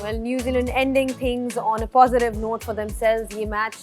Well, New Zealand ending things on a positive note for themselves. ये match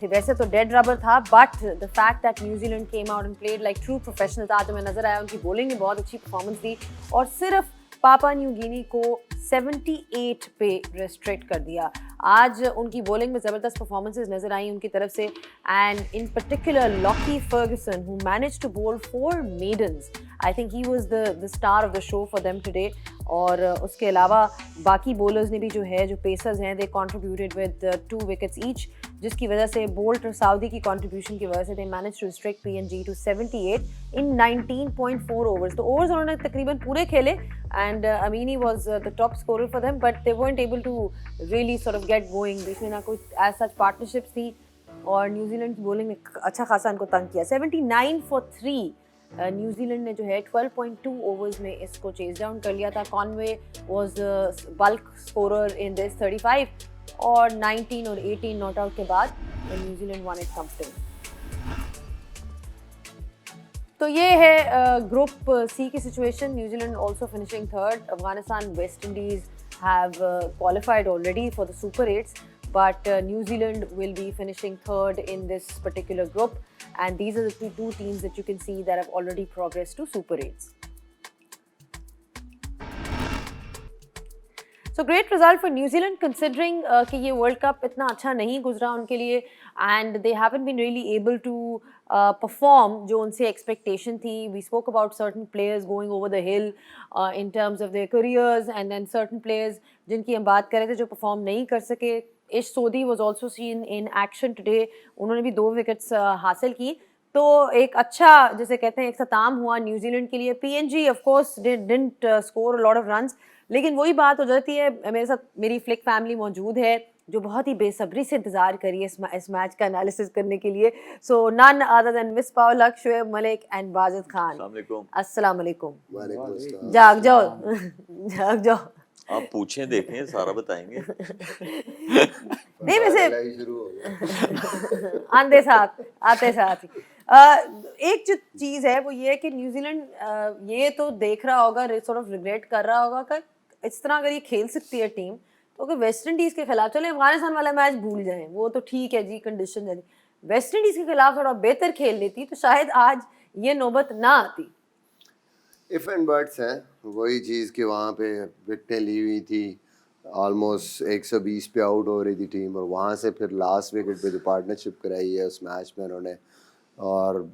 वैसे तो dead rubber था, but the fact that New Zealand came out and played like true professionals, आज हमें नजर आया उनकी bowling में बहुत अच्छी परफॉर्मेंस दी और सिर्फ पापा न्यू गिनी को 78 पे रेस्ट्रिक्ट कर दिया। आज उनकी बॉलिंग में ज़बरदस्त परफॉर्मेंसेस नज़र आई उनकी तरफ से, and in particular Lockie Ferguson who managed to bowl 4 maidens. I think he was the star of the show for them today. और उसके अलावा बाकी बॉलर्स ने भी जो है, जो पेसर्स हैं, दे कंट्रीब्यूटेड विद 2 विकेट्स ईच, जिसकी वजह से बोल्ट और साउदी की कंट्रीब्यूशन की वजह से they manage to restrict PNG to 78 in 19.4 overs. तो ओवर्स उन्होंने तकरीबन पूरे खेले and Amini was the top scorer for them, but they weren't able to really sort of get going। बीच में ना कोई एज सच पार्टनरशिप्स थी और न्यूजीलैंड की बॉलिंग ने अच्छा खासा उनको तंग किया। 79 for 3 न्यूजीलैंड ने जो है 12.2 ओवर्स में इसको चेज डाउन कर लिया था। Conway was bulk scorer in this 35 और 19 और 18 नॉट आउट के बाद न्यूजीलैंड वन इट कंफर्टेबल। तो ये है ग्रुप सी की situation. New Zealand also finishing third. Afghanistan, West Indies have qualified already for the Super 8s, but New Zealand will be finishing third in this particular group, and these are the two teams that you can see that have already progressed to Super 8s. So great result for New Zealand considering कि ये World Cup इतना अच्छा नहीं गुजरा उनके लिए, and they haven't been really able to perform जो उनसे expectation थी. We spoke about certain players going over the hill in terms of their careers, and then certain players जिनकी हम बात कर रहे थे जो perform नहीं कर सके. इश सोधी was also seen in action today. उन्होंने भी 2 विकेट्स हासिल की, तो एक अच्छा जैसे कहते हैं इख्तिताम हुआ न्यूजीलैंड के लिए। PNG of course didn't score a lot of runs, लेकिन वही बात हो जाती है। मेरे साथ मेरी फ्लिक फैमिली मौजूद है जो बहुत ही बेसब्री से इंतज़ार करी है इस मैच का एनालिसिस करने के लिए। सो नन अदर देन मिस पाउलक, शुएब मलिक एंड बाजिद खान। अस्सलाम वालेकुम। जाग जाओ जाग जाओ। आप पूछें, देखें, सारा बताएंगे। नहीं वैसे आते साथ एक जो चीज़ है वो ये है कि न्यूजीलैंड ये तो देख रहा होगा, सॉर्ट ऑफ रिग्रेट कर रहा होगा कि इस तरह अगर ये खेल सकती है टीम, तो अगर वेस्ट इंडीज़ के खिलाफ, चले अफगानिस्तान वाला मैच भूल जाएं, वो तो ठीक है जी, कंडीशन है, वेस्ट इंडीज़ के खिलाफ थोड़ा बेहतर खेल लेती तो शायद आज ये नौबत ना आती। इफ़ एंड बट्स हैं, वही चीज़ कि वहाँ पे विकेटें ली हुई थी, ऑलमोस्ट 120 पे आउट हो रही थी टीम, और वहाँ से फिर लास्ट विकेट पे जो पार्टनरशिप कराई है उस मैच में उन्होंने, और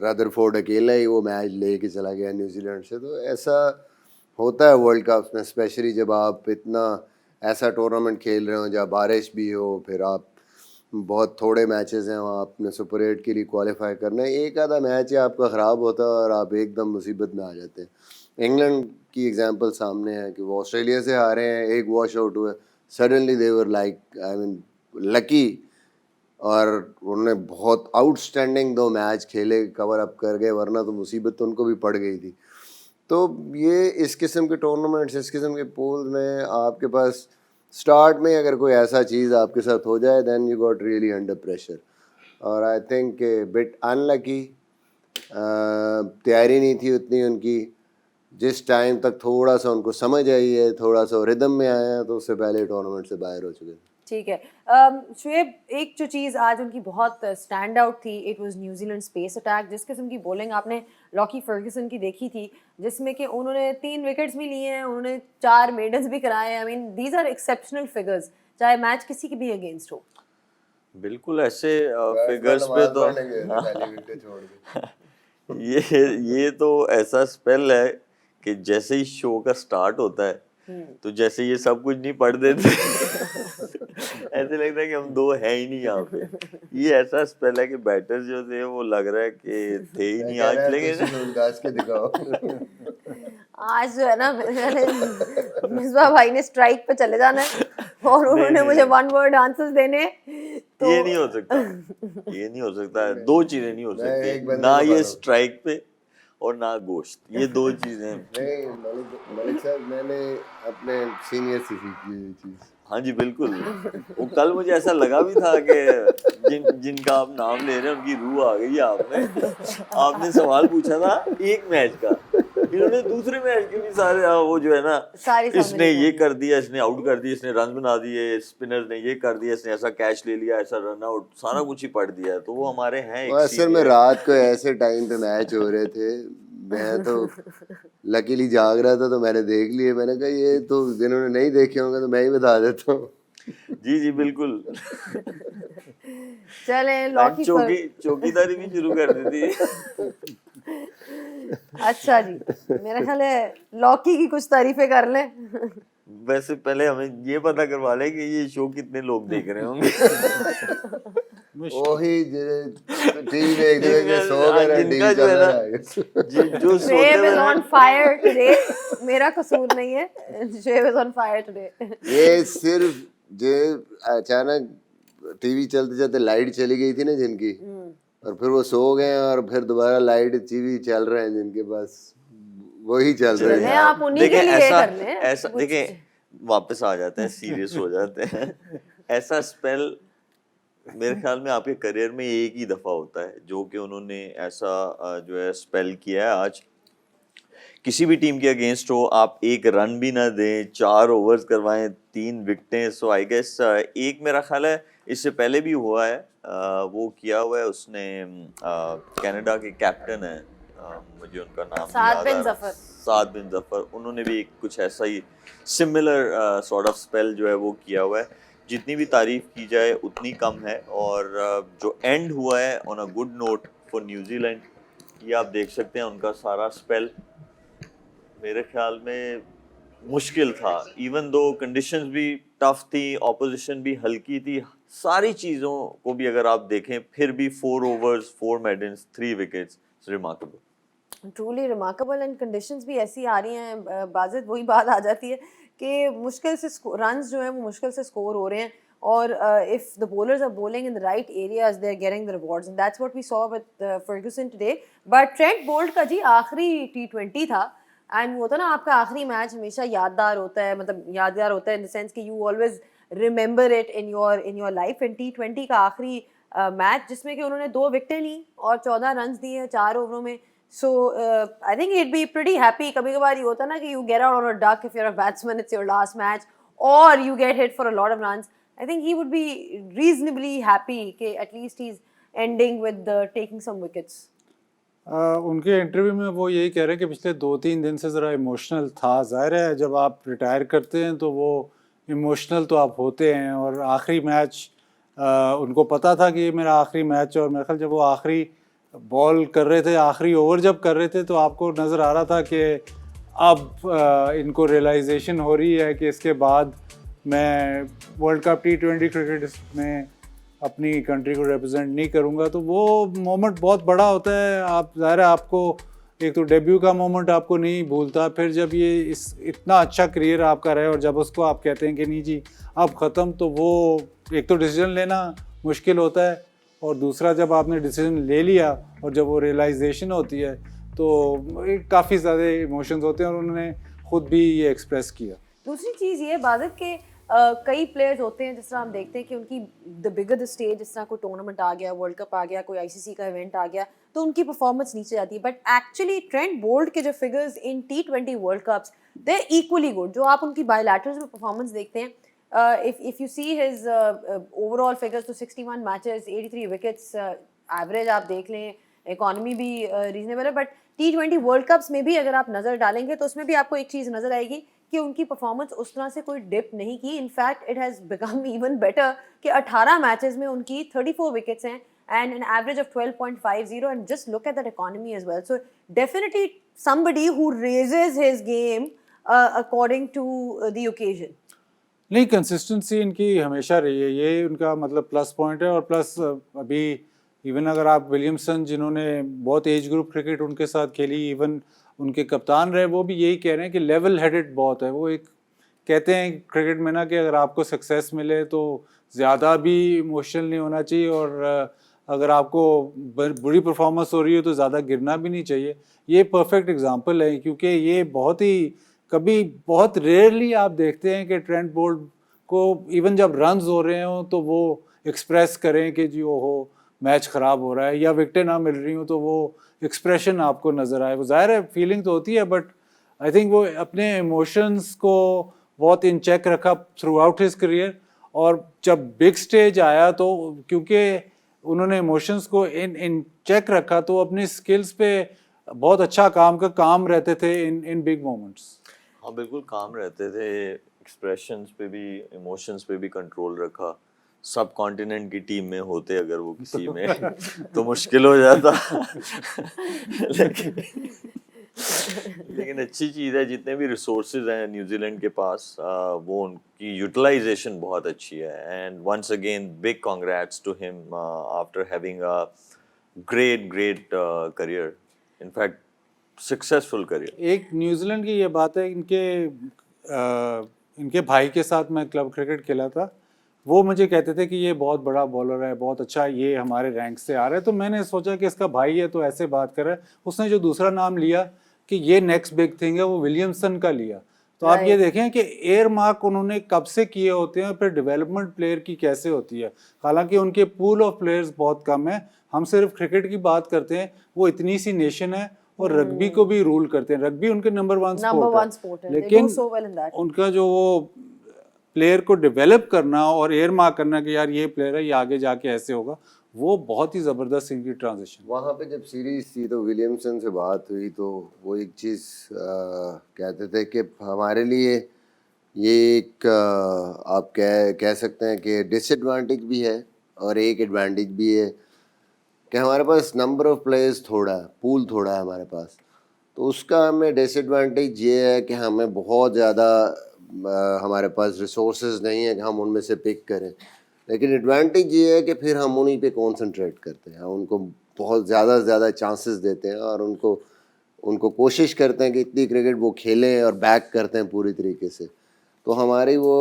रदरफोर्ड अकेला ही वो मैच लेके चला गया न्यूजीलैंड से। तो ऐसा होता है वर्ल्ड कप में, स्पेशली जब आप इतना ऐसा टूर्नामेंट खेल रहे हो जहाँ बारिश भी हो, फिर आप बहुत थोड़े मैचेस हैं वहाँ आपने सुपर 8 के लिए क्वालिफाई करना है, एक आधा मैच ही आपका ख़राब होता है और आप एकदम मुसीबत में आ जाते हैं। इंग्लैंड की एग्जांपल सामने है कि वो ऑस्ट्रेलिया से हारे हैं, एक वॉश आउट हुए, suddenly they were like I mean lucky, और उन्होंने बहुत आउटस्टैंडिंग 2 मैच खेले, कवर अप कर गए, वरना तो मुसीबत तो उनको भी पड़ गई थी। तो ये इस किस्म के टूर्नामेंट्स, इस किस्म के पूल में आपके पास स्टार्ट में अगर कोई ऐसा चीज़ आपके साथ हो जाए, then you got really under pressure. और आई थिंक बिट अनलकी, तैयारी नहीं थी उतनी उनकी। जिस टाइम तक थोड़ा सा उनको समझ आई है, थोड़ा सा रिदम में आया, तो उससे पहले टूर्नामेंट से बाहर हो चुके थे। ठीक है। शुएब, एक जो चीज़ आज उनकी बहुत स्टैंड आउट थी, it was New Zealand space attack. जिस किस्म की बॉलिंग आपने लॉकी फर्गसन की देखी थी, जिसमें कि उन्होंने 3 विकेट्स भी लिए हैं, उन्होंने 4 मेडल्स भी कराए हैं। I mean these are exceptional figures, चाहे मैच किसी के भी अगेंस्ट हो। बिल्कुल ऐसे फिगर्स पे तो ये तो ऐसा स्पेल है कि जैसे ही शो का स्टार्ट होता है तो जैसे ये सब कुछ नहीं पढ़ देते ऐसे लगता है कि हम 2 हैं ही नहीं यहाँ पे। ये ऐसा स्पेल है कि बैटर्स जो थे वो लग रहा है कि थे ही नहीं आज, लेकिन आज जो है ना मिसबा भाई ने स्ट्राइक पे चले जाना है और उन्होंने मुझे 1 वर्ड आंसर्स देने, तो ये नहीं हो सकता, ये नहीं हो सकता। 2 चीजें नहीं हो सकती, ना ये स्ट्राइक पे और ना गोश्त, ये 2 चीजें। नहीं मलिक साहब, मैंने अपने सीनियर से सीखी ये चीज। हाँ जी बिल्कुल। वो कल मुझे ऐसा लगा भी था कि जिनका आप नाम ले रहे हैं उनकी रूह आ गई है। आपने सवाल पूछा था एक मैच का इन्होंने दूसरे मैच के भी सारे वो जो है ना, सारी इसने ये कर दिया, इसने आउट कर दिया, इसने रन बना दिए, स्पिनर ने ये कर दिया, इसने ऐसा कैच ले लिया, ऐसा रन आउट, सारा कुछ ही पढ़ दिया। तो वो हमारे हैं वो असल में रात को ऐसे टाइम पे मैच हो रहे थे, मैं तो लकीली जाग रहा था तो मैंने देख लिए। मैंने कहा ये तो जिन्होंने नहीं देखे होंगे तो मैं ही बता देता हूँ। जी जी बिल्कुल। चले लॉकी चौकीदारी भी शुरू कर दी थी। अच्छा जी, मेरा ख्याल है लॉकी की कुछ तारीफें कर लें। वैसे पहले हमें ये पता करवा लें कि ये शो कितने लोग देख रहे होंगे। वही टीवी देख रहे थे, सो गए, जिनका जो है ना, जो Shoaib is on fire today, मेरा कसूर नहीं है, Shoaib is on fire today। ये सिर्फ जो अचानक टीवी चलते चलते लाइट चली गई थी ना जिनकी, और फिर वो सो गए और फिर दोबारा लाइट टीवी चल रहे हैं जिनके पास, वही चल रहे हैं। आप उन्हीं के लिए कर लें। ऐसा देखें, वापस आ जाते हैं, सीरियस हो जाते हैं। ऐसा स्पेल मेरे ख्याल में आपके करियर में एक ही दफा होता है जो कि उन्होंने ऐसा जो है स्पेल किया है। आज किसी भी टीम के अगेंस्ट हो, आप एक रन भी ना दें, 4 ओवर्स करवाएं, 3 विकेटें। सो आई गेस एक मेरा ख्याल है इससे पहले भी हुआ है, वो किया हुआ है उसने, कनाडा के कैप्टन है, मुझे उनका नाम साद बिन जफर, उन्होंने भी कुछ ऐसा ही सिमिलर सॉर्ट ऑफ स्पेल जो है वो किया हुआ है। जितनी भी तारीफ की जाए उतनी कम है। और जो एंड हुआ है on a good note for New Zealand, ये आप देख सकते हैं उनका सारा स्पेल मेरे ख्याल में मुश्किल था, इवन दो कंडीशंस भी टफ थी, ऑपोजिशन भी हल्की थी, सारी चीज़ों को भी अगर आप देखें, फिर भी 4 overs 4 maidens 3 wickets, remarkable, truly remarkable. And conditions भी ऐसी आ रही हैं, बाज़त वही बात आ जाती है कि मुश्किल से रन्स जो हैं वो मुश्किल से स्कोर हो रहे हैं, और if the bowlers are bowling in the right areas they are getting the rewards, and that's what we saw with Ferguson today। but Trent Bolt का जी आखिरी T20 था, एंड वो था ना आपका आखिरी मैच हमेशा यादगार होता है, मतलब यादगार होता है इन द सेंस कि you always remember it in your life. And T20 का आखिरी मैच जिसमें कि उन्होंने 2 विकेटें ली और 14 रन दिए 4 ओवरों में। So I think he'd be pretty happy। कभी कभार ये होता ना कि you get out on a duck if you're a batsman, it's your last match, or you get hit for a lot of runs। I think he would be reasonably happy कि at least he's ending with taking some wickets। उनके interview में वो यही कह रहे हैं कि पिछले 2-3 दिन से ज़रा इमोशनल था। ज़ाहिर है जब आप रिटायर करते हैं तो वो इमोशनल तो आप होते हैं, और आखिरी मैच उनको पता था कि ये मेरा आखिरी मैच है, और मेरे ख्याल जब वो आखिरी बॉल कर रहे थे, आखिरी ओवर जब कर रहे थे, तो आपको नज़र आ रहा था कि अब इनको रियलाइजेशन हो रही है कि इसके बाद मैं वर्ल्ड कप T20 क्रिकेट में अपनी कंट्री को रिप्रेजेंट नहीं करूँगा। तो वो मोमेंट बहुत बड़ा होता है। आप ज़ाहिर है आपको एक तो डेब्यू का मोमेंट आपको नहीं भूलता, फिर जब ये इतना अच्छा करियर आपका रहे और जब उसको आप कहते हैं कि नहीं जी अब ख़त्म, तो वो एक तो डिसीजन लेना मुश्किल होता है, और दूसरा जब आपने डिसीजन ले लिया और जब वो रियलाइजेशन होती है तो काफ़ी ज़्यादा इमोशंस होते हैं, और उन्होंने ख़ुद भी ये एक्सप्रेस किया। दूसरी चीज़ ये बात के कई प्लेयर्स होते हैं जिस तरह हम देखते हैं कि उनकी द बिगर द स्टेज, जिस तरह कोई टूर्नामेंट आ गया, वर्ल्ड कप आ गया, कोई ICC का इवेंट आ गया, तो उनकी परफॉर्मेंस नीचे जाती है। बट एक्चुअली ट्रेंट बोल्ट के जो figures in T20 world cups they equally good. जो आप उनकी बायलैटरल्स में परफॉर्मेंस देखते हैं, if you see his overall figures, तो 61 मैचेस 83 विकेट्स एवरेज आप देख लें, इकॉनमी भी रीजनेबल है। बट T20 वर्ल्ड कप्स में भी अगर आप नज़र डालेंगे तो उसमें भी आपको एक चीज़ नज़र आएगी कि उनकी परफॉर्मेंस उस तरह से कोई डिप नहीं की। In fact it has become even better कि 18 मैचेस में उनकी 34 विकेट्स हैं and an average of 12.50, and just look at that economy as well। So definitely somebody who raises his game according to the occasion। नहीं, consistency इनकी हमेशा रही है, ये उनका मतलब प्लस पॉइंट है। और प्लस अभी इवन अगर आप विलियमसन जिन्होंने बहुत एज ग्रुप क्रिकेट उनके साथ खेली, इवन उनके कप्तान रहे, वो भी यही कह रहे हैं कि लेवल हेडेड बहुत है। वो एक कहते हैं क्रिकेट में ना कि अगर आपको सक्सेस मिले तो ज़्यादा भी इमोशनल नहीं होना चाहिए, और अगर आपको बुरी परफॉर्मेंस हो रही है तो ज़्यादा गिरना भी नहीं चाहिए। ये परफेक्ट एग्जांपल है, क्योंकि ये बहुत रेयरली आप देखते हैं कि ट्रेंट बोल्ट को इवन जब रन्स हो रहे हों तो वो एक्सप्रेस करें कि जी ओहो मैच ख़राब हो रहा है या विकेटें ना मिल रही हूँ तो वो एक्सप्रेशन आपको नज़र आए, वो ज़ाहिर है फीलिंग तो होती है, बट आई थिंक वो अपने इमोशंस को बहुत इन चेक रखा थ्रू आउट हिज करियर, और जब बिग स्टेज आया तो क्योंकि उन्होंने इमोशंस को इन चेक रखा तो अपनी स्किल्स पे बहुत अच्छा काम रहते थे इन बिग मोमेंट्स। हाँ बिल्कुल काम रहते थे, एक्सप्रेशंस पे भी इमोशंस पे भी कंट्रोल रखा। सब कॉन्टिनेंट की टीम में होते अगर वो किसी में तो मुश्किल हो जाता लेकिन अच्छी चीज़ है जितने भी रिसोर्सेज हैं न्यूजीलैंड के पास वो उनकी यूटिलाइजेशन बहुत अच्छी है। And once again big congrats to him after having a great career, in fact successful career. एक न्यूजीलैंड की ये बात है, इनके भाई के साथ मैं क्लब क्रिकेट खेला था, वो मुझे कहते थे कि ये बहुत बड़ा बॉलर है, बहुत अच्छा, ये हमारे रैंक से आ रहा है। तो मैंने सोचा कि इसका भाई है तो ऐसे बात कर रहा है। उसने जो दूसरा नाम लिया कि ये नेक्स्ट बिग थिंग है, वो विलियमसन का लिया। तो आप ये देखें कि एयर मार्क उन्होंने कब से किए होते हैं, फिर डेवलपमेंट प्लेयर की कैसे होती है। हालांकि उनके पूल ऑफ प्लेयर्स बहुत कम है, हम सिर्फ क्रिकेट की बात करते हैं, वो इतनी सी नेशन है और रग्बी को भी रूल करते हैं। रग्बी उनके नंबर वन स्पोर्ट है, लेकिन उनका जो वो प्लेयर को डेवलप करना और एयर मार्क करना कि यार ये प्लेयर है, ये आगे जाके ऐसे होगा, वो बहुत ही ज़बरदस्त इनकी ट्रांजिशन। वहाँ पे जब सीरीज थी तो विलियमसन से बात हुई तो वो एक चीज़ कहते थे कि हमारे लिए ये एक आप कह सकते हैं कि डिसएडवांटेज भी है और एक एडवांटेज भी है कि हमारे पास नंबर ऑफ प्लेयर्स थोड़ा है, पूल थोड़ा है हमारे पास। तो उसका हमें डिसएडवांटेज ये है कि हमें बहुत ज़्यादा हमारे पास रिसोर्सेज नहीं है कि हम उनमें से पिक करें। लेकिन एडवांटेज ये है कि फिर हम उन्हीं पे कंसंट्रेट करते हैं, उनको बहुत ज़्यादा से ज़्यादा चांसेस देते हैं और उनको कोशिश करते हैं कि इतनी क्रिकेट वो खेलें और बैक करते हैं पूरी तरीके से। तो हमारी वो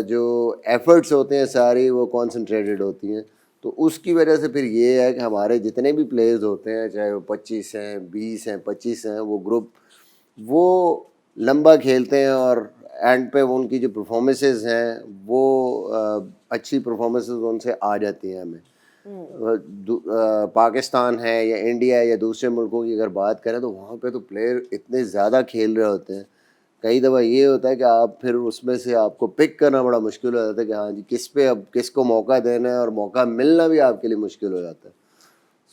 जो एफर्ट्स होते हैं सारी वो कंसंट्रेटेड होती हैं। तो उसकी वजह से फिर ये है कि हमारे जितने भी प्लेयर्स होते हैं, चाहे वो 25 हैं, 20 हैं, 25 हैं, वो ग्रुप वो लंबा खेलते हैं और एंड पे उनकी जो परफॉर्मेंसेस हैं वो अच्छी परफॉर्मेंसेस उनसे आ जाती हैं हमें। पाकिस्तान है या इंडिया है या दूसरे मुल्कों की अगर बात करें तो वहाँ पे तो प्लेयर इतने ज़्यादा खेल रहे होते हैं, कई दफ़ा ये होता है कि आप फिर उसमें से आपको पिक करना बड़ा मुश्किल हो जाता है कि हाँ जी किस पे अब किसको मौका देना है, और मौका मिलना भी आपके लिए मुश्किल हो जाता है।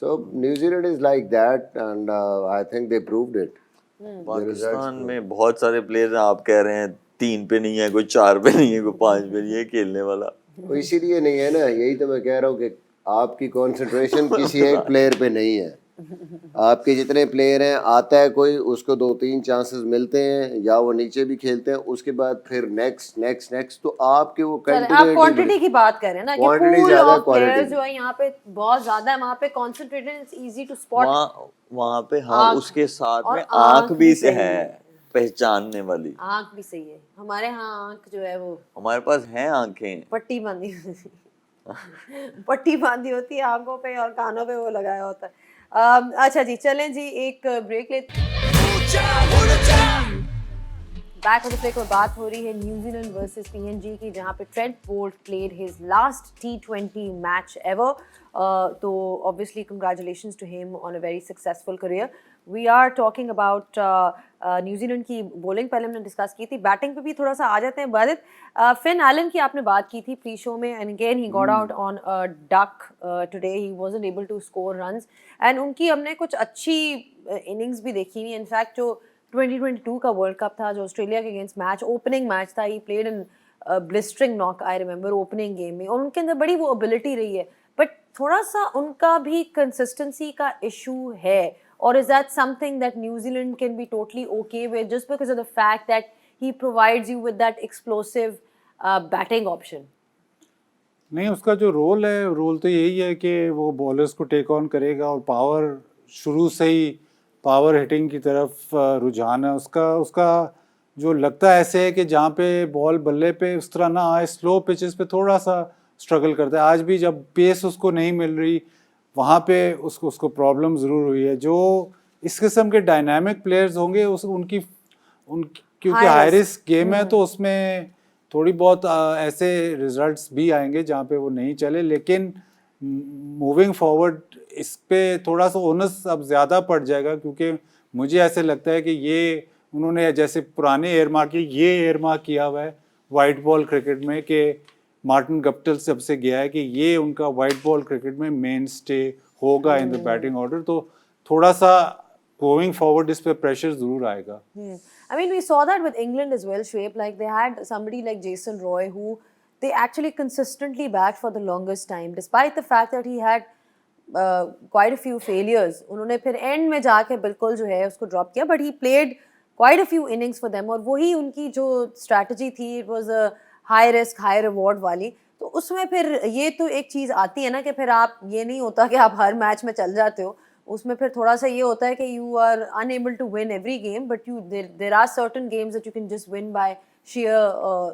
सो New Zealand is like that and I think they proved it. Pakistan में बहुत सारे प्लेयर्स हैं, आप कह रहे हैं 3 पे नहीं है, कोई 4 पे नहीं है, कोई 5 पे नहीं है खेलने वाला। वो इसीलिए नहीं है ना, यही तो मैं कह रहा हूँ कि आपकी कंसंट्रेशन किसी एक प्लेयर पे नहीं है। आपके जितने प्लेयर हैं, आता है कोई, उसको 2-3 चांसेस मिलते हैं या वो नीचे भी खेलते हैं, उसके बाद फिर नेक्स्ट तो आपके वो आप क्वांटिटी की बात कर रहे हैं ना, कि पूल ऑफ प्लेयर्स जो है यहाँ पे बहुत ज्यादा है, वहाँ पे concentrated, it's easy to spot. वहाँ पे हाँ उसके साथ में आँख भी से है पहचानने वाली, आँख भी सही है। हमारे यहाँ आँख जो है वो, हमारे पास हैं आंखें, पट्टी बांधी पट्टी बांधी होती है आंखों पे और कानों पे वो लगाया होता है। अच्छा जी, चलें जी एक ब्रेक लेते। बैक ऑफ द प्ले पर बात हो रही है न्यूजीलैंड वर्सेस पीएनजी की, जहां पे Trent Boult played his last T20 match ever. तो obviously congratulations to him on a very successful career. We are talking about New Zealand की बॉलिंग, पहले हमने डिस्कस की थी, बैटिंग पे भी थोड़ा सा आ जाते हैं। बादित, फिन एलन की आपने बात की थी प्री शो में, and again he got out on a duck today, he wasn't able to score runs, and उनकी हमने कुछ अच्छी इनिंग्स भी देखी नहीं। इनफैक्ट जो 2022 का वर्ल्ड कप था, जो ऑस्ट्रेलिया के अगेंस्ट मैच, ओपनिंग मैच था, he played in blistering knock, I remember opening game में, और उनके अंदर बड़ी वो एबिलिटी रही है, बट थोड़ा सा उनका भी कंसिस्टेंसी का इशू है। Or is that something that New Zealand can be totally okay with just because of the fact that he provides you with that explosive batting option? नहीं, उसका जो रोल है, रोल तो यही है कि वो बॉलर्स को टेक ऑन करेगा, और पावर शुरू से ही पावर हिटिंग की तरफ रुझान है उसका जो लगता है ऐसे है कि जहाँ पे बॉल बल्ले पे उस तरह ना आए, स्लो पिचेस पे थोड़ा सा स्ट्रगल करता है। आज भी जब पेस उसको नहीं मिल रही, वहाँ पे उसको प्रॉब्लम ज़रूर हुई है। जो इस किस्म के डायनामिक प्लेयर्स होंगे उनकी क्योंकि हाई रिस्क गेम है, तो उसमें थोड़ी बहुत ऐसे रिजल्ट्स भी आएंगे जहाँ पे वो नहीं चले, लेकिन मूविंग फॉरवर्ड इस पे थोड़ा सा ओनस अब ज़्यादा पड़ जाएगा, क्योंकि मुझे ऐसे लगता है कि ये उन्होंने जैसे पुराने एयरमार्क ये एयरमार्क किया हुआ है वाइट बॉल क्रिकेट में कि मार्टिन गप्टिल जब से गया है कि ये उनका वाइट बॉल क्रिकेट में मेन स्टे होगा इन द बैटिंग ऑर्डर, तो थोड़ा सा गोइंग फॉरवर्ड इस पे प्रेशर जरूर आएगा. I mean, we saw that with England as well, Shoaib. Like they had somebody like Jason Roy who they actually consistently backed for the longest time, despite the fact that he had quite a few failures. उन्होंने फिर end में जाके बिल्कुल जो है उसको drop किया, but he played quite a few innings for them. और वही उनकी जो strategy थी, it was a high risk, high reward वाली. तो उसमें फिर ये तो एक चीज़ आती है ना कि फिर आप ये नहीं होता कि आप हर मैच में चल जाते हो. उसमें फिर थोड़ा सा ये होता है कि you are unable to win every game, but you there are certain games that you can just win by sheer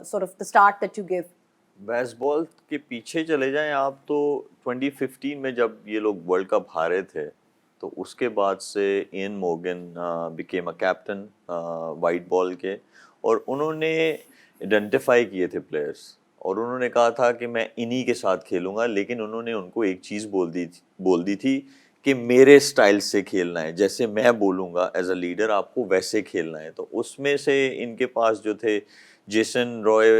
sort of the start that you give. Baseball के पीछे चले जाएं आप तो 2015 में जब ये लोग वर्ल्ड कप हारे थे, तो उसके बाद से Ian Morgan became a captain white ball के, और उन्होंने आइडेंटिफाई किए थे प्लेयर्स और उन्होंने कहा था कि मैं इन्हीं के साथ खेलूंगा, लेकिन उन्होंने उनको एक चीज़ बोल दी थी कि मेरे स्टाइल से खेलना है, जैसे मैं बोलूँगा एज अ लीडर आपको वैसे खेलना है. तो उसमें से इनके पास जो थे Jason Roy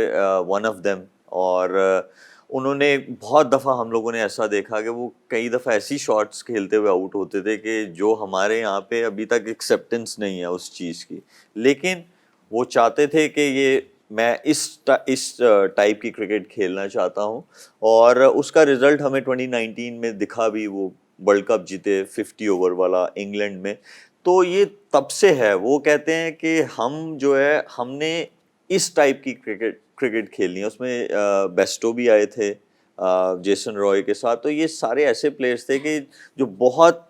one of them, और उन्होंने बहुत दफ़ा हम लोगों ने ऐसा देखा कि वो कई दफ़ा ऐसी शॉट्स खेलते हुए आउट होते थे कि जो हमारे यहाँ पे अभी तक एक्सेप्टेंस नहीं है उस चीज़ की, लेकिन वो चाहते थे कि ये मैं इस टाइप की क्रिकेट खेलना चाहता हूँ, और उसका रिज़ल्ट हमें 2019 में दिखा भी. वो वर्ल्ड कप जीते 50 ओवर वाला इंग्लैंड में. तो ये तब से है, वो कहते हैं कि हम जो है हमने इस टाइप की क्रिकेट खेलनी है. उसमें बेस्टो भी आए थे जेसन रॉय के साथ. तो ये सारे ऐसे प्लेयर्स थे कि जो बहुत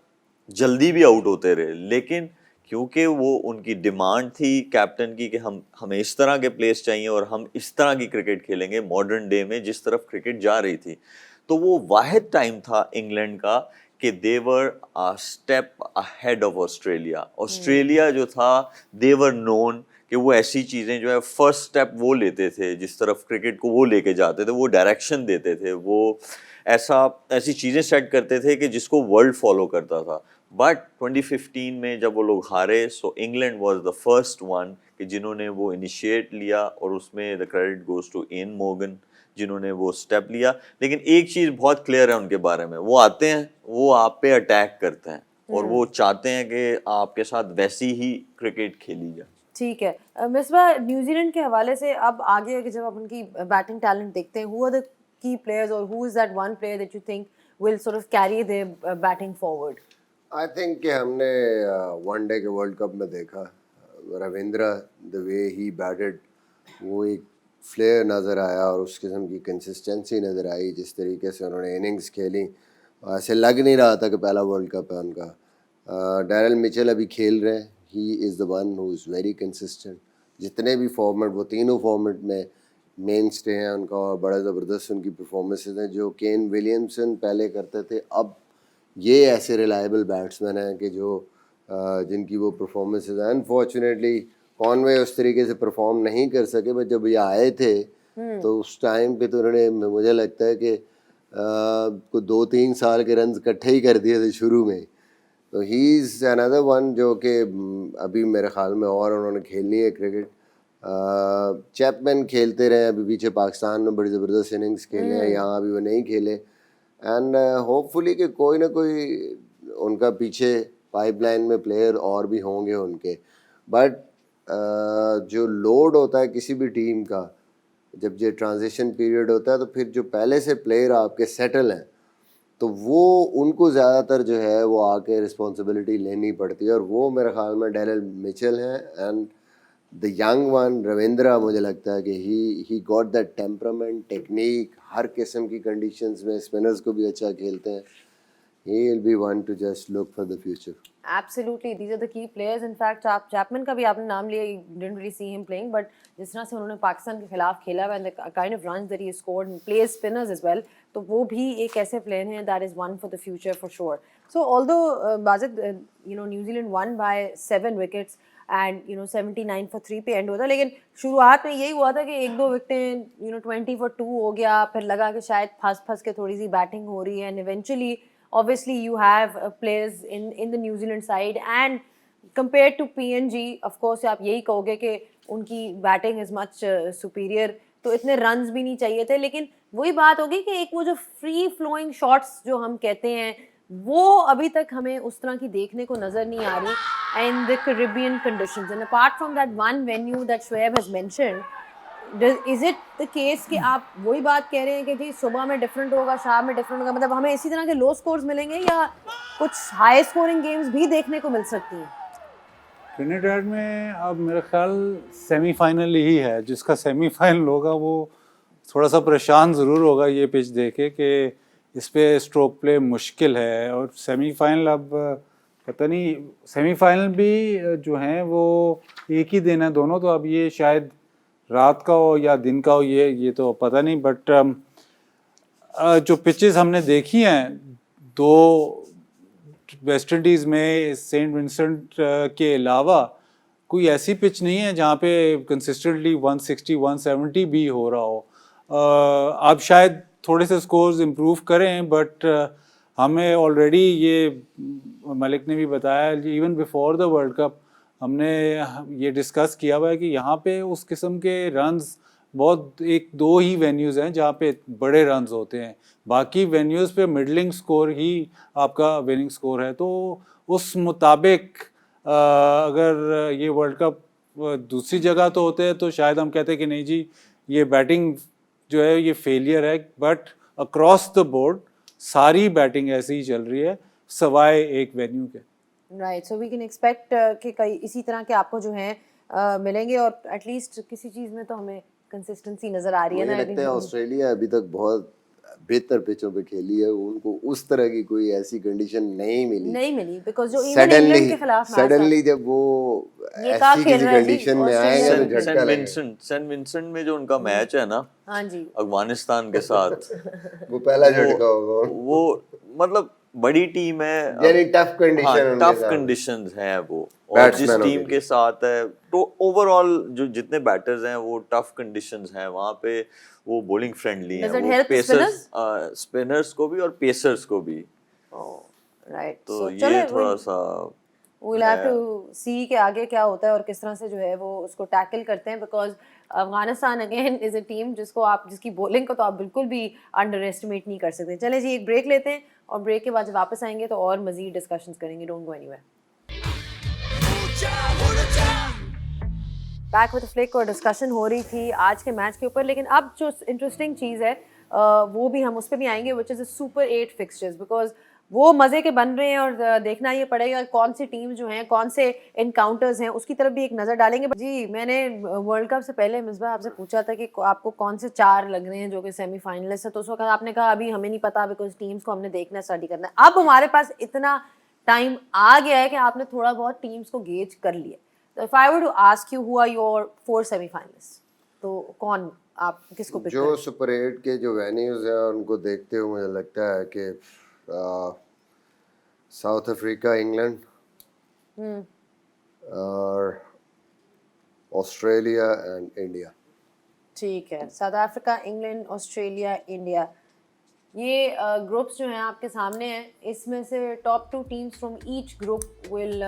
जल्दी भी आउट होते रहे, लेकिन क्योंकि वो उनकी डिमांड थी कैप्टन की कि हमें इस तरह के प्लेयर्स चाहिए और हम इस तरह की क्रिकेट खेलेंगे मॉडर्न डे में जिस तरफ क्रिकेट जा रही थी. तो वो वाहिद टाइम था इंग्लैंड का कि they were a step ahead of Australia. Australia जो था दे वर नोन कि वो ऐसी चीज़ें जो है फर्स्ट स्टेप वो लेते थे, जिस तरफ क्रिकेट को वो लेके जाते थे, वो डायरेक्शन देते थे, वो ऐसी चीज़ें सेट करते थे कि जिसको वर्ल्ड फॉलो करता था. बट 2015 में जब वो लोग हारे, so England was the first one कि जिन्होंने वो इनिशिएट लिया, और उसमें the credit goes to Eoin Morgan जिन्होंने वो स्टेप लिया. लेकिन एक चीज़ बहुत क्लियर है उनके बारे में, वो आते हैं, वो आप पे अटैक करते हैं और वो चाहते हैं कि आपके साथ वैसी ही क्रिकेट खेली जाए. ठीक है. मिसबा, न्यूजीलैंड के हवाले से अब आगे जब आप उनकी बैटिंग टैलेंट देखते हैं, who are the key players और who is that one player that you think will sort of carry their batting forward? I think कि हमने वनडे के वर्ल्ड कप में देखा Ravindra, the way he batted, वो एक फ्लेयर नज़र आया और उस किस्म की कंसिस्टेंसी नज़र आई. जिस तरीके से उन्होंने इनिंग्स खेली, ऐसे लग नहीं रहा था कि पहला वर्ल्ड कप है उनका. डैरल मिचेल अभी खेल रहे हैं, he is the one who is very consistent. जितने भी फॉर्मेट, वो तीनों फॉर्मेट में मेन स्टे हैं उनका, और बड़ा ज़बरदस्त उनकी परफॉर्मेंसेज हैं. जो केन विलियमसन पहले करते थे, अब ये ऐसे रिलायबल बैट्समैन हैं कि जो जिनकी वो परफॉर्मेंसेज हैं. अनफॉर्चुनेटली कॉनवे उस तरीके से परफॉर्म नहीं कर सके, बट जब ये आए थे तो उस टाइम पे तो उन्होंने, मुझे लगता है कि को 2-3 साल के रन इकट्ठे ही कर दिए थे शुरू में. तो ही इज़ अनदर वन जो कि अभी मेरे ख्याल में और उन्होंने खेलनी है क्रिकेट. चैपमैन खेलते रहे, अभी पीछे पाकिस्तान में बड़ी ज़बरदस्त इनिंग्स खेले हैं, यहाँ अभी वो नहीं खेले. एंड होपफुली कि कोई ना कोई उनका पीछे पाइपलाइन में प्लेयर और भी होंगे उनके. बट जो लोड होता है किसी भी टीम का, जब ये ट्रांजिशन पीरियड होता है, तो फिर जो पहले से प्लेयर आपके सेटल हैं, तो वो उनको ज़्यादातर जो है वो आके रिस्पॉन्सिबिलिटी लेनी पड़ती है. और वो मेरे ख्याल में डैरल मिचेल हैं. And the young one Ravindra, मुझे लगता है कि he got that temperament, technique, हर किस्म की कंडीशंस में स्पिनर्स को भी अच्छा खेलते हैं. he will be one to just look for the future. Absolutely, these are the key players. In fact, Chapman का भी आपने नाम लिया, you didn't really see him playing, but जिस तरह से उन्होंने पाकिस्तान के खिलाफ खेला and the kind of runs that he scored and plays spinners as well, तो वो भी एक ऐसे प्लेयर हैं that is one for the future for sure. So although Bazid, New Zealand won by 7 wickets and 79 for 3 पे and हुआ था, लेकिन शुरुआत में यही हुआ था कि 1-2 विकेटें 20 for 2 हो गया, फिर लगा कि शायद फंस के थोड़ी सी बैटिंग हो रही है, and eventually obviously you have players in the New Zealand side and compared to PNG of course आप यही कहोगे कि उनकी बैटिंग is much superior, तो इतने रन्स भी नहीं चाहिए थे, लेकिन वही बात होगी कि एक वो जो फ्री फ्लोइंग शॉट्स जो हम कहते हैं वो अभी तक हमें उस तरह की देखने को नज़र नहीं आ रही in the Caribbean conditions, and apart from that one venue that Shoaib has mentioned, is it the case कि आप वही बात कह रहे हैं कि जी सुबह में डिफरेंट होगा, शाम में डिफरेंट होगा, मतलब हमें इसी तरह के लो स्कोर्स मिलेंगे या कुछ हाई स्कोरिंग गेम्स भी देखने को मिल सकती हैं? ट्रिनिडाड में अब मेरा ख्याल सेमीफाइनल ही है, जिसका सेमीफाइनल होगा वो थोड़ा सा परेशान ज़रूर होगा ये पिच देखे कि इस पे स्ट्रोक प्ले मुश्किल है, और सेमीफाइनल अब पता नहीं, सेमीफाइनल भी जो हैं वो एक ही दिन है दोनों, तो अब ये शायद रात का हो या दिन का हो ये तो पता नहीं, बट जो पिचेस हमने देखी हैं दो वेस्ट इंडीज़ में सेंट विंसेंट के अलावा कोई ऐसी पिच नहीं है जहाँ पे कंसिस्टेंटली 160 170 भी हो रहा हो। अब शायद थोड़े से स्कोर्स इम्प्रूव करें, बट हमें ऑलरेडी ये मलिक ने भी बताया, even before the world cup हमने ये डिस्कस किया हुआ है कि यहाँ पे उस किस्म के रन्स बहुत 1-2 ही वेन्यूज़ हैं जहाँ पे बड़े रन्स होते हैं, बाकी वेन्यूज़ पे मिडलिंग स्कोर ही आपका विनिंग स्कोर है। तो उस मुताबिक अगर ये वर्ल्ड कप दूसरी जगह तो होते हैं तो शायद हम कहते हैं कि नहीं जी ये बैटिंग जो है ये फेलियर है, बट अक्रॉस द बोर्ड सारी बैटिंग ऐसी ही चल रही है सवाए एक वेन्यू के। Right, so we can expect कि कई इसी तरह के आपको जो है मिलेंगे, और एटलीस्ट किसी चीज़ में तो हमें कंसिस्टेंसी नज़र आ रही है ना। मुझे लगता है ऑस्ट्रेलिया अभी तक बहुत बेहतर पिचों पे खेली है, उनको उस तरह की कोई ऐसी कंडीशन नहीं मिली बिकॉज़ जो इवन इंग्लैंड के खिलाफ सडनली जब वो ऐसी किसी कंडीशन में आएगा तो झटका लगेगा। सेंट विंसेंट में जो उनका मैच है ना, हाँ जी, अफगानिस्तान के साथ वो पहला झटका होगा, वो मतलब बड़ी टीम है, यानी टफ कंडीशन, टफ कंडीशंस हैं वो, और जिस टीम के साथ है तो ओवरऑल जो जितने बैटर्स हैं वो टफ कंडीशंस हैं वहाँ पे, वो बॉलिंग फ्रेंडली हैं, वो पेसर्स स्पिनर्स को भी और पेसर्स को भी। राइट, तो ये थोड़ा सा we'll have to see कि आगे क्या होता है और किस तरह से जो है वो उसको टैकल करते हैं, because Afghanistan again is a team जिसकी बॉलिंग को तो आप बिल्कुल भी अंडर एस्टिमेट नहीं कर सकते। चले जी एक ब्रेक लेते हैं, और ब्रेक के बाद जब वापस आएंगे तो और मजीद डिस्कशंस करेंगे। Don't go anywhere. Back with flick, और डिस्कशन हो रही थी आज के मैच के ऊपर, लेकिन अब जो इंटरेस्टिंग चीज़ है वो भी हम उस पर भी आएंगे, which is a super 8 fixtures, because वो मज़े के बन रहे हैं और देखना ये पड़ेगा कौन सी टीम जो हैं, कौन से इनकाउंटर्स हैं, उसकी तरफ भी एक नज़र डालेंगे। जी, मैंने वर्ल्ड कप से पहले मिसबा आपसे पूछा था कि आपको कौन से 4 लग रहे हैं जो कि सेमीफाइनलिस्ट है, तो उस वक्त आपने कहा अभी हमें नहीं पता, बिकॉज टीम्स को हमने देखना स्टडी करना है। अब हमारे पास इतना टाइम आ गया है कि आपने थोड़ा बहुत टीम्स को गेज कर लिया। तो if I were to ask you who are your 4 semifinalist, तो कौन आप किसको पिक जो सुपर 8 के जो वेन्यूज हैं उनको देखते हुए मुझे लगता है कि साउथ अफ्रीका, इंग्लैंड और ऑस्ट्रेलिया एंड इंडिया। ठीक है, South Africa, England, Australia, India, ये ग्रुप्स जो हैं आपके सामने हैं। इसमें से top 2 teams from each group will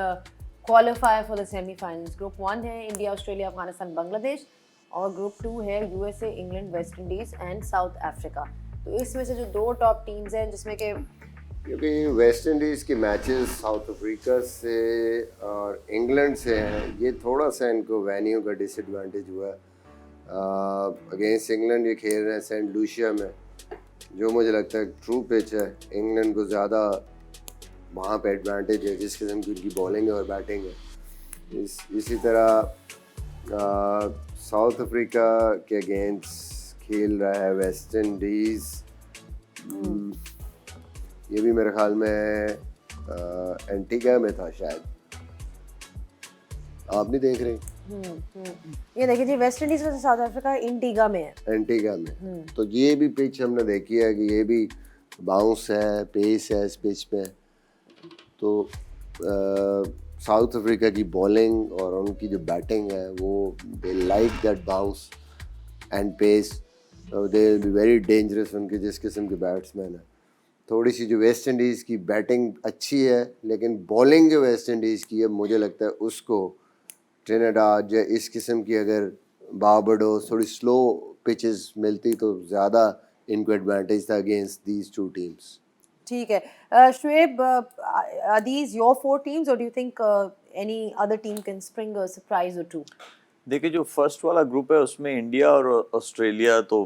qualify for the semifinals. Group 1 है इंडिया, ऑस्ट्रेलिया, अफगानिस्तान, बांग्लादेश, और ग्रुप 2 है USA, England, West Indies and south Africa. तो इसमें से जो 2 टॉप टीम्स हैं, जिसमें कि क्योंकि वेस्ट इंडीज़ के मैचेस साउथ अफ्रीका से और इंग्लैंड से हैं, ये थोड़ा सा इनको वेन्यू का डिसएडवांटेज हुआ है। अगेंस्ट इंग्लैंड ये खेल रहे हैं सेंट लूसिया में, जो मुझे लगता है ट्रू पिच है। इंग्लैंड को ज़्यादा वहाँ पे एडवांटेज है जिस किस्म की उनकी बॉलिंग है और बैटिंग है। इसी तरह साउथ अफ्रीका के अगेंस्ट खेल रहा है वेस्ट इंडीज़, ये भी मेरे ख्याल में एंटीगा में था शायद, आप नहीं देख रही? ये देखिए जी, West Indies versus South Africa Antigua में है। एंटीगा में तो ये भी पिच हमने देखी है कि ये भी बाउंस है, पेस है इस पिच पे, तो साउथ अफ्रीका की बॉलिंग और उनकी जो बैटिंग है वो they like that bounce and pace, they will be very dangerous उनके जिस किस्म के बैट्समैन हैं। थोड़ी सी जो वेस्ट इंडीज़ की बैटिंग अच्छी है, लेकिन बॉलिंग जो वेस्ट इंडीज़ की है मुझे लगता है उसको ट्रिनिडाद या इस किस्म की अगर बारबाडोस थोड़ी स्लो पिचेस मिलती तो ज़्यादा इनको एडवांटेज था अगेंस्ट दीज टू टीम्स। ठीक है, Shoaib, are these your 4 teams or do you think any other team can spring a surprise or two? देखिए जो फर्स्ट वाला ग्रुप है उसमें इंडिया और ऑस्ट्रेलिया तो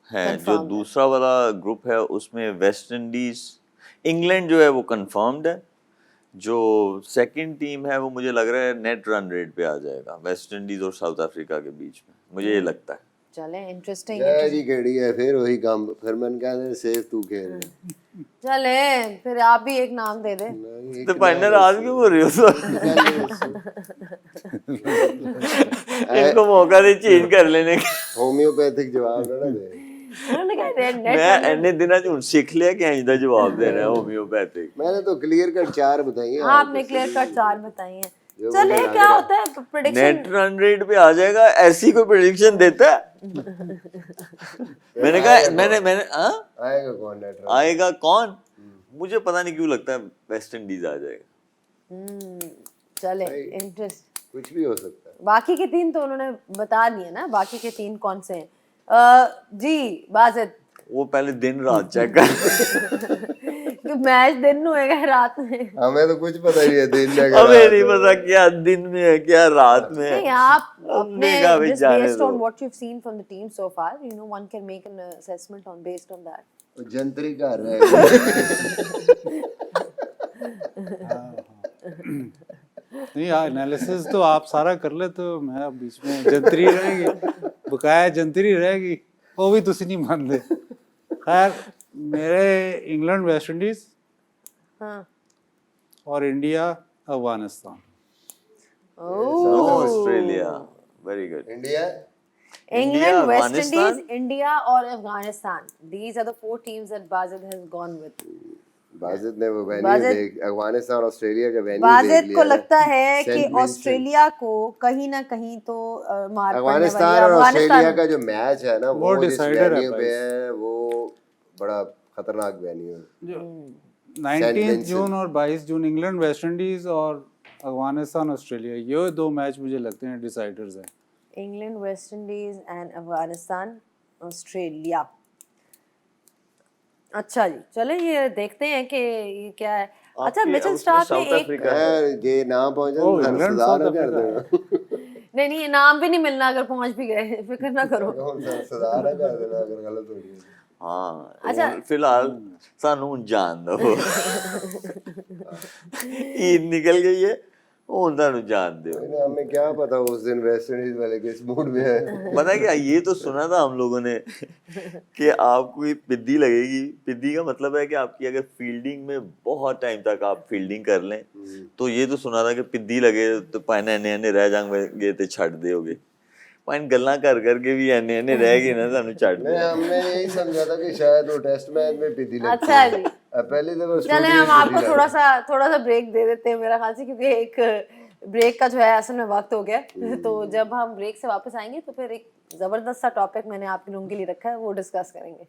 है, जो Confirmed है। दूसरा वाला ग्रुप है उसमें वेस्ट इंडीज, इंग्लैंड जो है वो कंफर्म्ड है। जो सेकंड टीम है वो मुझे लग रहा है नेट रन रेट पे आ जाएगा, वेस्ट इंडीज और साउथ अफ्रीका के बीच में, मुझे ये लगता है। चले इंटरेस्टिंग जी केड़ी है फिर वही काम, फिर मैंने कहा सेफ तू खेल। चले फिर आप भी एक नाम दे दे। तो पार्टनर आज क्यों बोल रही हो? इनको मौका दे चेंज कर लेने का। होम्योपैथिक जवाब ना दे। उन्होंने कहा नेट मैं इन्ने दिनों च सीख लिया कि इंज दा जवाब देना है होम्योपैथिक। मैंने तो क्लियर कट 4 बताई हैं। आपने क्लियर कट 4 बताई हैं। चले क्या होता है प्रेडिक्शन? नेट रन रेट पे आ जाएगा, ऐसी कोई प्रेडिक्शन देता है? मैंने कहा मैंने हाँ आएगा कौन नेट रन? आएगा कौन? मुझे पता नहीं क्यों लगता है वेस्ट इंडीज आ जाएगा। चले इंटरेस्ट, कुछ भी हो सकता है। बाकी के 3 तो उन्होंने बता दिए ना, बाकी के 3 कौन से हैं? जी बाजिद, वो पहले दिन रात चेक कर। कि मैच दिन में होएगा रात में? हमें तो कुछ पता नहीं है दिन में हमें नहीं पता क्या दिन में है क्या रात में है। नहीं, आप हमने अपने कहा भाई just जाने based दो। on what you've seen from the team so far, you know, one can make an assessment on based on that. जंतरी कर रहे हैं। नहीं एनालिसिस तो आप सारा कर ले, तो मैं अब बीच में जंतरी रहेगी, बकाया जंतरी रहेगी, वो भी तुसी नहीं मानते। खैर मेरे इंग्लैंड वेस्ट इंडीज हाँ। और India Afghanistan. Australia, very good. India England, West Afghanistan? Indies, India और Afghanistan. These are the 4 teams that Bazid has gone with. Wajid ने वो वेन्यू बाजिद- देख, अफगानिस्तान ऑस्ट्रेलिया का वेन्यू देख बाजिद लिया को ना। लगता है कि सेंट विंसेंट। ऑस्ट्रेलिया को कहीं ना कहीं तो मार पड़ने वाली अफगानिस्तान है। और ऑस्ट्रेलिया अफगानिस्तान का जो मैच है ना वो वो जिस decider है वेन्यू पे भाई। है वो बड़ा खतरनाक वेन्यू है। जो सेंट 19 विंसेंट। जून और 22 जून इंग्लैंड वेस्ट इंडीज और अफगानिस्तान ऑस्ट्रेलिया, ये 2 मैच मुझे लगते हैं डिसाइडर्स हैं। England, West Indies and Afghanistan, Australia. अच्छा जी, चले ये देखते हैं कि ये क्या है। अच्छा, आपके- मिचेल उसमें स्टार्क ने साउथ एक अफ्रीका है। यार ये ना पहुंचे ओ, तो इंग्लैंड, सुधार साउथ कर अफ्रीका। देना। नहीं नाम भी नहीं मिलना अगर पहुंच भी गए, फिक्र ना करो। सुधार कर देना अगर गलत हो गई। हाँ अच्छा। अच्छा फिलहाल सानू जान दो। ईद निकल गई है, ਹੁਣ ਤੁਹਾਨੂੰ जान दो। हमें क्या पता उस दिन वेस्ट इंडीज वाले किस मूड में है। पता है क्या, ये तो सुना था हम लोगों ने कि आपको ये पिद्दी लगेगी। पिद्दी का मतलब है कि आपकी अगर फील्डिंग में बहुत टाइम तक आप फील्डिंग कर लें तो ये तो सुना था कि पिद्दी लगे तो पाने ने रह जाएंगे तो छड़ दोगे। पाइन गल्ला कर करके भी एने रह गए ना सानू छड़ नहीं, हमने यही समझा था कि शायद वो टेस्ट मैच में पिद्दी लगती अच्छा है। जी, पहली दफा चले स्टूडियो हम में आपको पिद्दी थोड़ा सा ब्रेक दे देते हैं मेरा ख्याल से, क्योंकि एक ब्रेक का जो है असल में वक्त हो गया। तो जब हम ब्रेक से वापस आएंगे तो फिर एक जबरदस्त सा टॉपिक मैंने आप लोगों के लिए रखा है, वो डिस्कस करेंगे।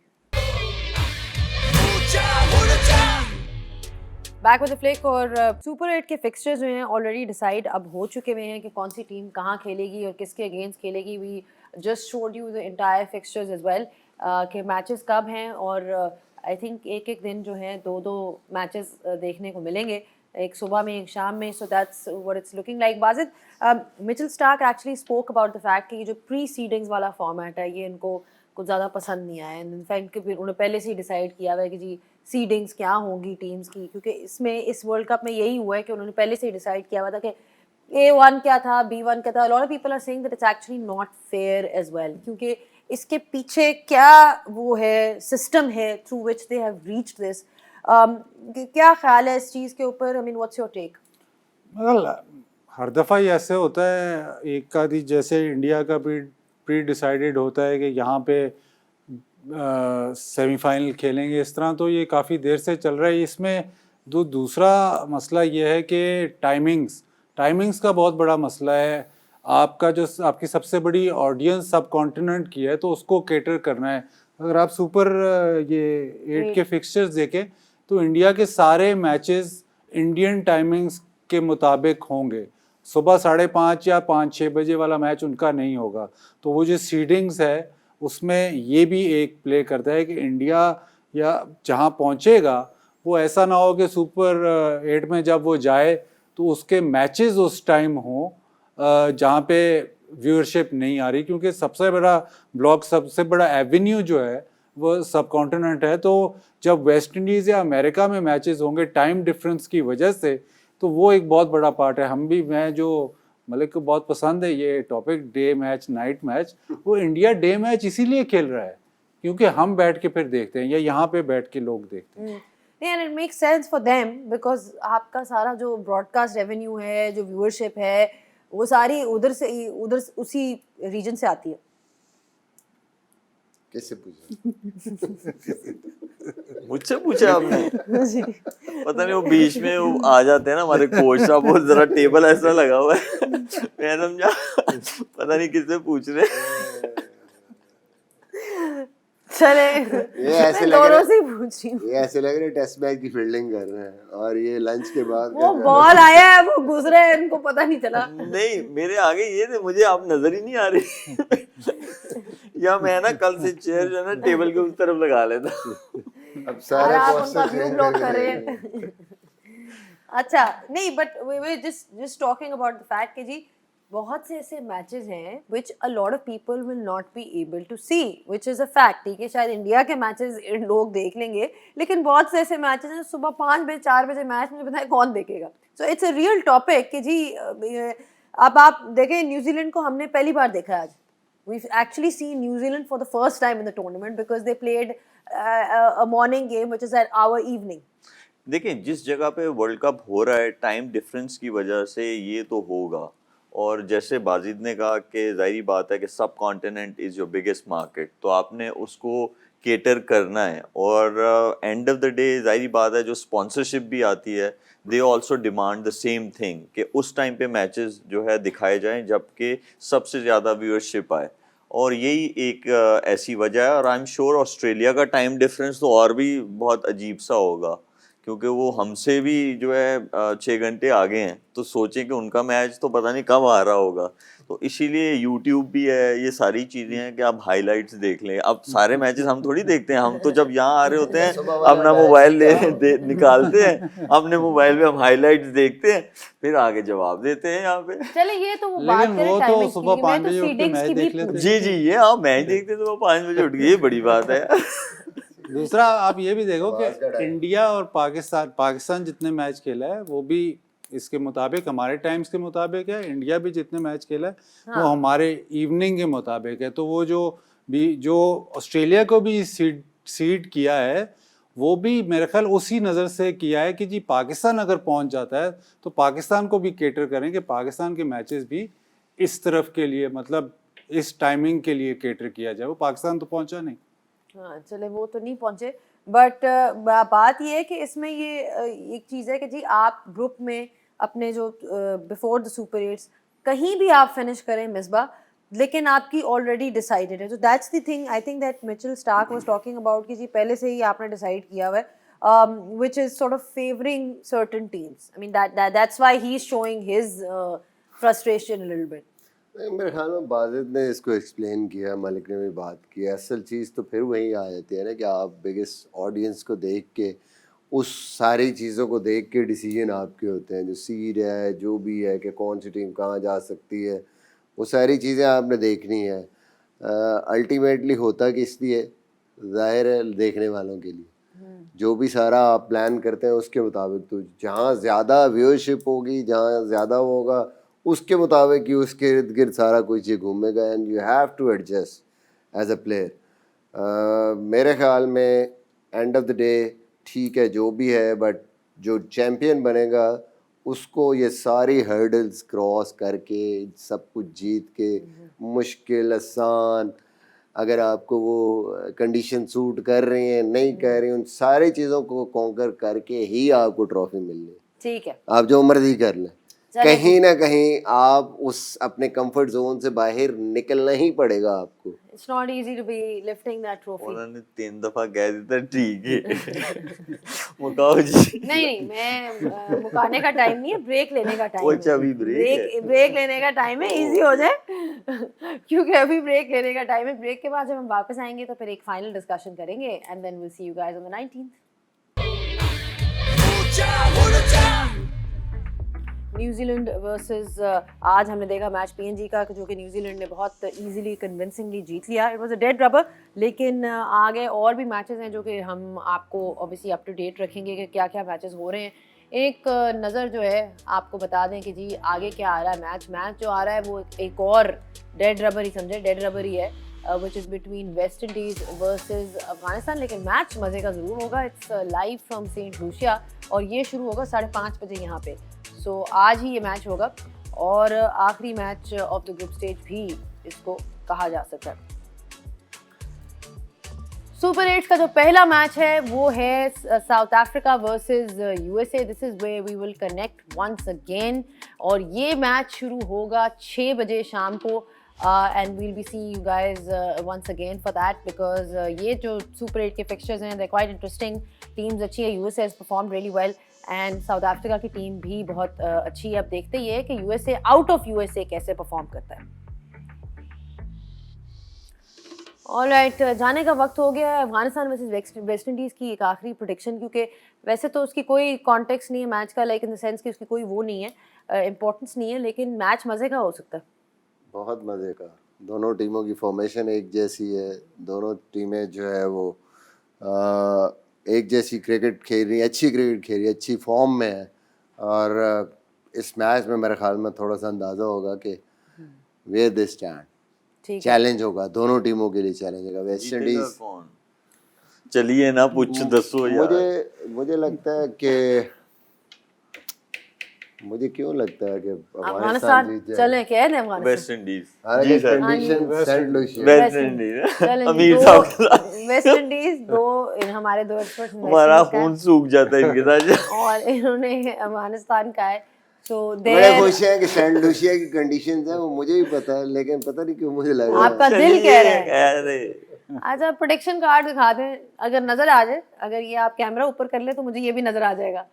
Back with the flick. और सुपर 8 के फिक्सचर्स जो हैं ऑलरेडी डिसाइड अब हो चुके हुए हैं कि कौन सी टीम कहाँ खेलेगी और किसके अगेंस्ट खेलेगी। We just showed you the entire fixtures as well कि मैचेस कब हैं, और आई थिंक एक दिन जो है 2 मैचेस देखने को मिलेंगे, एक सुबह में एक शाम में। So that's what it's looking like. Wajid, Mitchell Starc actually spoke about the fact कि ये जो प्री सीडिंग्स वाला फॉर्मेट है ये इनको कुछ ज़्यादा पसंद नहीं आया। एंड इनफैक्ट उन्होंने पहले से ही डिसाइड किया हुआ है कि जी सीडिंग्स क्या होंगी टीम्स की, क्योंकि इसमें इस वर्ल्ड कप में यही हुआ है कि उन्होंने पहले से ही डिसाइड किया हुआ था कि A1 क्या था, B1 क्या था। Lot of people are saying that it's actually not fair as well, क्योंकि इसके पीछे क्या वो है सिस्टम है through which they have reached this. क्या ख्याल है इस चीज़ के ऊपर? I mean what's your take? मतलब हर दफ़ा ही ऐसे होता है, एक का दी जैसे इंडिया का प्री डिसाइडेड होता है कि यहाँ पे सेमीफाइनल खेलेंगे, इस तरह तो ये काफ़ी देर से चल रहा है। इसमें दूसरा मसला ये है कि टाइमिंग्स का बहुत बड़ा मसला है। आपका जो आपकी सबसे बड़ी ऑडियंस सब कॉन्टिनेंट की है तो उसको केटर करना है। अगर आप सुपर ये 8 के फिक्सचर्स देखें तो इंडिया के सारे मैचेस इंडियन टाइमिंग्स के मुताबिक होंगे। सुबह 5:30 या 5-6 बजे वाला मैच उनका नहीं होगा। तो वो जो सीडिंग्स है उसमें ये भी एक प्ले करता है कि इंडिया या जहाँ पहुँचेगा वो ऐसा ना हो कि सुपर 8 में जब वो जाए तो उसके मैचेस उस टाइम हों जहाँ पे व्यूअरशिप नहीं आ रही, क्योंकि सबसे बड़ा ब्लॉक, सबसे बड़ा एवेन्यू जो है वो सब कॉन्टिनेंट है। तो जब वेस्ट इंडीज़ या अमेरिका में मैचेस होंगे टाइम डिफरेंस की वजह से, तो वो एक बहुत बड़ा पार्ट है। मैं जो मलिक को बहुत पसंद है ये topic day match night match, वो इंडिया डे मैच इसीलिए खेल रहा है क्योंकि हम बैठ के फिर देखते हैं या यहाँ पे बैठ के लोग देखते हैं। नहीं, and it makes sense for them because आपका सारा जो ब्रॉडकास्ट रेवेन्यू है, जो व्यूअरशिप है, वो सारी उधर उसी रीजन से आती है। किससे पूछा? मुझसे पूछा आपने? पता नहीं, वो बीच में वो आ जाते हैं ना हमारे कोच साहब, वो जरा टेबल ऐसा लगा हुआ है मैं समझा पता नहीं किससे पूछ रहे चले, ये ऐसे लग दोनों रहा से ही पूछ रही हूँ। ये ऐसे लग रहा है टेस्ट मैच की फील्डिंग कर रहे हैं और ये लंच के बाद वो बॉल आया है, वो गुजरे है, इनको पता नहीं चला। नहीं, मेरे आगे ये थे, मुझे आप नजर ही नहीं आ रही या मैं ना कल से चेयर जो है ना टेबल के उस तरफ लगा लेता। अब सारे आप पोस्टर उनका व्यू चेंज ब्लॉक कर कर रहे रहे हैं। हैं। अच्छा, नहीं, but we just talking about the fact कि जी बहुत से ऐसे मैचेस हैं which a lot of people will not be able to see, which is a fact। ठीक है, शायद इंडिया के मैचेस लोग देख लेंगे, लेकिन बहुत से ऐसे मैचेस हैं सुबह 5 बजे 4 बजे मैच, मुझे पता है कौन देखेगा। So it's a real topic कि जी अब आप देखें, न्यूजीलैंड को हमने पहली बार देखा है आज। We've actually seen New Zealand for the first time in the tournament because they played a morning game which is at our evening. देखिए, जिस जगह पे वर्ल्ड कप हो रहा है टाइम डिफरेंस की वजह से ये तो होगा, और जैसे बाजिद ने कहा कि जाहिर बात है कि सब continent is your biggest market, तो आपने उसको केटर करना है। और एंड ऑफ द डे जाहिर बात है जो स्पॉन्सरशिप भी आती है, they also demand the same thing कि उस टाइम पे मैचेस जो है दिखाए जाएं जबकि सबसे ज़्यादा व्यूअरशिप आए, और यही एक ऐसी वजह है। और आई एम श्योर ऑस्ट्रेलिया का टाइम डिफरेंस तो और भी बहुत अजीब सा होगा क्योंकि वो हमसे भी जो है 6 घंटे आगे हैं, तो सोचें कि उनका मैच तो पता नहीं कब आ रहा होगा। तो इसीलिए यूट्यूब भी है, ये सारी चीज़ें हैं कि आप हाइलाइट्स देख लें। अब सारे मैचेस हम थोड़ी देखते हैं, हम तो जब यहाँ आ रहे होते हैं अपना मोबाइल निकालते हैं, अपने मोबाइल में हम हाइलाइट्स देखते हैं, फिर आगे जवाब देते हैं यहाँ पे। चले, ये तो वो बात करें टाइमिंग्स की, मैं तो सीडिंग्स की भी जी जी, ये आप मैच देखते तो 5 बजे उठ गए, ये बड़ी बात है। दूसरा आप ये भी देखो कि इंडिया और पाकिस्तान जितने मैच खेला है वो भी इसके मुताबिक हमारे टाइम्स के मुताबिक है। इंडिया भी जितने मैच खेला है वो हमारे इवनिंग के मुताबिक है। तो वो जो ऑस्ट्रेलिया को भी सीड किया है वो भी मेरे ख्याल उसी नज़र से किया है कि जी पाकिस्तान अगर पहुंच जाता है तो पाकिस्तान को भी केटर करें कि पाकिस्तान के मैचेस भी इस तरफ के लिए, मतलब इस टाइमिंग के लिए केटर किया जाए। वो पाकिस्तान तो पहुंचा नहीं। हाँ, चले, वो तो नहीं पहुंचे, बट बात ये है कि इसमें ये एक चीज़ है कि जी आप ग्रुप में अपने जो बिफोर द सुपर 8 कहीं भी आप फिनिश करें मिसबा, लेकिन आपकी ऑलरेडी डिसाइडेड है। तो that's the thing I think that Mitchell Starc was talking about कि जी पहले से ही आपने डिसाइड किया हुआ है, which is sort of favouring certain teams. I mean that's why he is showing his frustration a little bit. मेरे ख्याल में बाजिद ने इसको एक्सप्लेन किया, मलिक ने भी बात की। असल चीज़ तो फिर वही आ जाती है ना कि आप बिगेस्ट ऑडियंस को देख के, उस सारी चीज़ों को देख के डिसीजन आपके होते हैं, जो सीड है, जो भी है कि कौन सी टीम कहाँ जा सकती है, वो सारी चीज़ें आपने देखनी है। अल्टीमेटली होता कि इसलिए ज़ाहिर है देखने वालों के लिए जो भी सारा आप प्लान करते हैं उसके मुताबिक, तो जहाँ ज़्यादा व्यूअरशिप होगी, जहाँ ज़्यादा होगा उसके मुताबिक ही उसके इर्द गिर्द सारा कुछ ये घूमेगा, and you have to adjust as a player. मेरे ख्याल में एंड ऑफ द डे ठीक है जो भी है, बट जो चैम्पियन बनेगा उसको ये सारी हर्डल्स क्रॉस करके सब कुछ जीत के, मुश्किल आसान अगर आपको वो कंडीशन सूट कर रही है नहीं कर रही, उन सारी चीज़ों को कॉन्कर करके ही आपको ट्रॉफी मिलनी है। ठीक है, आप जो मर्जी कर लें, चलें। कहीं ना कहीं आप उस अपने कंफर्ट जोन से बाहर निकलना ही पड़ेगा आपको। It's not easy to be lifting that trophy. उन्होंने 3 दफा कह दिया था ठीक है मुकाओ जी। नहीं मैं मुकाने का टाइम नहीं है, ब्रेक लेने का टाइम वो है। अच्छा अभी ब्रेक है। ब्रेक लेने का टाइम है, इजी हो जाए क्योंकि अभी ब्रेक लेने का टाइम है। ब्रेक के बाद जब हम वापस आएंगे तो फिर एक फाइनल डिस्कशन करेंगे and then will see you guys on the 19th। New Zealand versus आज हमने देखा मैच पीएनजी का, जो कि न्यूजीलैंड ने बहुत इजीली कन्विंसिंगली जीत लिया। It was a dead rubber, लेकिन आगे और भी मैचेस हैं जो कि हम आपको ऑब्वियसली अप टू डेट रखेंगे कि क्या क्या मैचेस हो रहे हैं। एक नज़र जो है आपको बता दें कि जी आगे क्या आ रहा है। मैच जो आ रहा है वो एक और डेड रबर ही समझे, डेड रबर ही है, which is between West Indies versus Afghanistan. लेकिन मैच मज़े का ज़रूर होगा। It's live from Saint Lucia और ये शुरू होगा 5:30 बजे यहाँ पे। सो आज ही ये मैच होगा और आखिरी match of the group stage भी इसको कहा जा सकता है। सुपर 8 का जो पहला मैच है वो है South Africa versus USA. This is where we will connect once again और ये मैच शुरू होगा 6 बजे शाम को and we'll be see you guys once again for that because ये जो सुपर 8 के फिक्चर्स हैं दे क्वाइट इंटरेस्टिंग। टीम्स अच्छी है, USA has performed really well and south Africa की टीम भी बहुत अच्छी है। अब देखते ही है कि यूएसए आउट ऑफ यूएसए कैसे परफॉर्म करता है। ऑलराइट, जाने का वक्त हो गया है। अफगानिस्तान वर्सेस वेस्ट इंडीज़ की एक आखिरी प्रेडिक्शन, क्योंकि वैसे तो उसकी कोई कॉन्टेक्स्ट नहीं है मैच का, लाइक इन द सेंस कि उसकी कोई वो नहीं है, इंपॉर्टेंस नहीं है, लेकिन मैच मज़े का हो सकता है, बहुत मज़े का। दोनों टीमों की फॉर्मेशन एक जैसी है, दोनों टीमें जो है वो एक जैसी क्रिकेट खेल रही है, अच्छी क्रिकेट खेल रही है, अच्छी फॉर्म में है। और इस मैच में मेरे ख्याल में थोड़ा सा अंदाज़ा होगा कि वेयर दे स्टैंड। चैलेंज होगा, दोनों टीमों के लिए चैलेंज होगा। वेस्ट इंडीज कौन? चलिए ना पूछ दसो यार। मुझे लगता है कि मुझे क्यों लगता है कि अफगानिस्तान जीत जाएगा। चलें कह दें अफगानिस्तान वेस्ट इंडीज हालांकि जी sir, condition saint Lucia. West Indies Aamir sahab के साथ वेस्ट इंडीज हमारे दो एक्सपर्ट हमारा खून सूख जाता है इनके साथ और इन्होंने अफगानिस्तान का है। तो बड़े खुश हैं कि सेंट लूसिया की कंडीशंस हैं, वो मुझे भी पता है, लेकिन पता नहीं क्यों मुझे लग रहा है आपका दिल कह रहा है। अरे अच्छा, प्रेडिक्शन कार्ड दिखा दें, अगर नजर आ जाए, अगर ये आप कैमरा ऊपर कर ले तो मुझे ये भी नजर आ जाएगा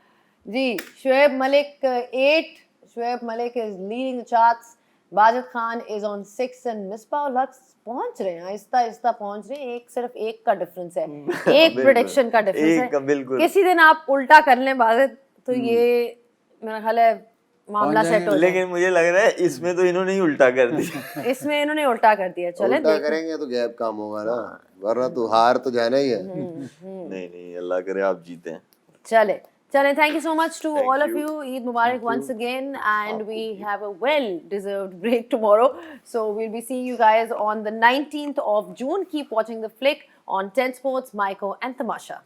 जी। Shoaib Malik 8, Shoaib Malik is leading the charts, Bazid Khan is on 6 and Misbah ul Haq पहुंच रहे हैं, आहिस्ता आहिस्ता पहुंच रहे हैं। सिर्फ एक का डिफरेंस है, एक प्रेडिक्शन का डिफरेंस है। किसी दिन आप उल्टा कर लें बाजिद तो ये मेरा ख्याल है मामला सेट हो जाए। लेकिन मुझे लग रहा है इसमें तो इन्होंने ही उल्टा कर दिया इसमें इन्होंने उल्टा कर दिया। चले उल्टा करेंगे तो गैप काम होगा ना, वरना तो हार तो जाना ही है। नहीं अल्लाह करे आप जीते हैं। चले, thank you so much to all of you. Eid Mubarak once again, and we have a well-deserved break tomorrow. So we'll be seeing you guys on the 19th of June. Keep watching the flick on 10 Sports, Maiko and Tamasha.